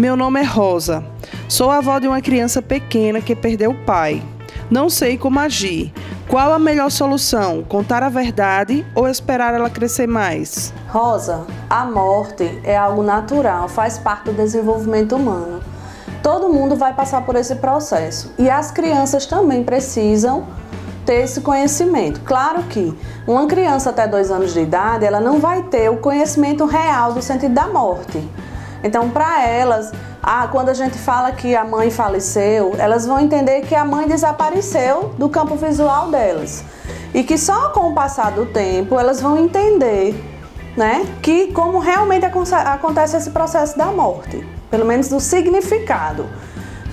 Meu nome é Rosa. Sou avó de uma criança pequena que perdeu o pai. Não sei como agir. Qual a melhor solução? Contar a verdade ou esperar ela crescer mais? Rosa, a morte é algo natural, faz parte do desenvolvimento humano. Todo mundo vai passar por esse processo e as crianças também precisam ter esse conhecimento. Claro que uma criança até 2 anos de idade, ela não vai ter o conhecimento real do sentido da morte. Então, para elas, quando a gente fala que a mãe faleceu, elas vão entender que a mãe desapareceu do campo visual delas. E que só com o passar do tempo, elas vão entender, né, que como realmente acontece esse processo da morte. Pelo menos do significado.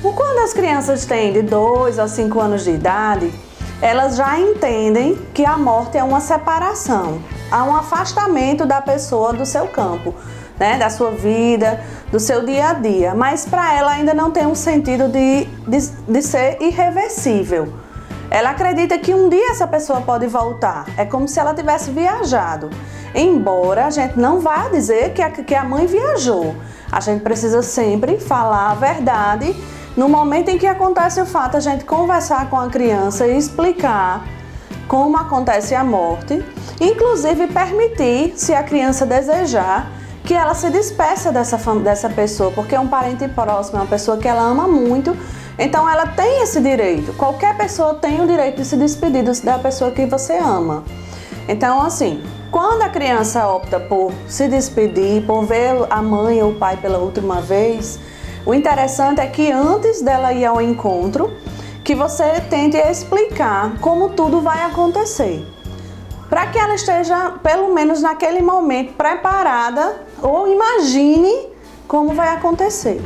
Quando as crianças têm de 2 a 5 anos de idade, elas já entendem que a morte é uma separação, há um afastamento da pessoa do seu campo, né, da sua vida, do seu dia a dia, mas para ela ainda não tem um sentido de ser irreversível. Ela acredita que um dia essa pessoa pode voltar, é como se ela tivesse viajado. Embora a gente não vá dizer que a mãe viajou, a gente precisa sempre falar a verdade. No momento em que acontece o fato, a gente conversar com a criança e explicar como acontece a morte, inclusive permitir, se a criança desejar, que ela se despeça dessa pessoa, porque é um parente próximo, é uma pessoa que ela ama muito, então ela tem esse direito. Qualquer pessoa tem o direito de se despedir da pessoa que você ama. Então, assim, quando a criança opta por se despedir, por ver a mãe ou o pai pela última vez, o interessante é que antes dela ir ao encontro, que você tente explicar como tudo vai acontecer. Para que ela esteja, pelo menos naquele momento, preparada ou imagine como vai acontecer.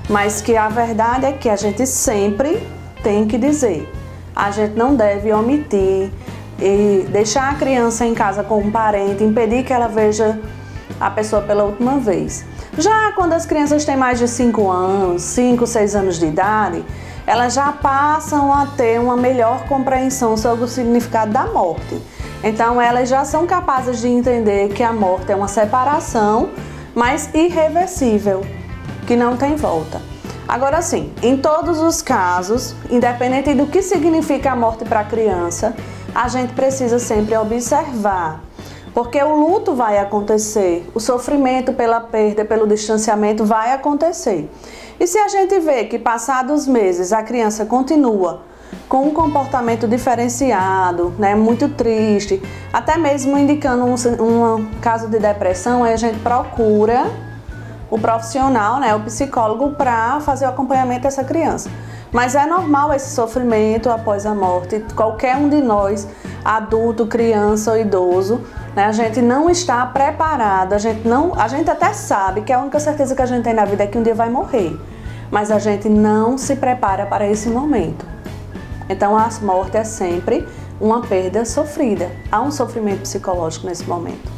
Mas que a verdade é que a gente sempre tem que dizer. A gente não deve omitir e deixar a criança em casa com um parente, impedir que ela veja a pessoa pela última vez. Já quando as crianças têm mais de 5 anos, 5, 6 anos de idade, elas já passam a ter uma melhor compreensão sobre o significado da morte. Então elas já são capazes de entender que a morte é uma separação, mas irreversível, que não tem volta. Agora sim, em todos os casos, independente do que significa a morte para a criança, a gente precisa sempre observar. Porque o luto vai acontecer, o sofrimento pela perda, pelo distanciamento vai acontecer. E se a gente vê que passados meses a criança continua com um comportamento diferenciado, né, muito triste, até mesmo indicando um caso de depressão, aí a gente procura o profissional, né, o psicólogo, para fazer o acompanhamento dessa criança. Mas é normal esse sofrimento após a morte. Qualquer um de nós, adulto, criança ou idoso, né, a gente não está preparado, a gente até sabe que a única certeza que a gente tem na vida é que um dia vai morrer, mas a gente não se prepara para esse momento. Então a morte é sempre uma perda sofrida, há um sofrimento psicológico nesse momento.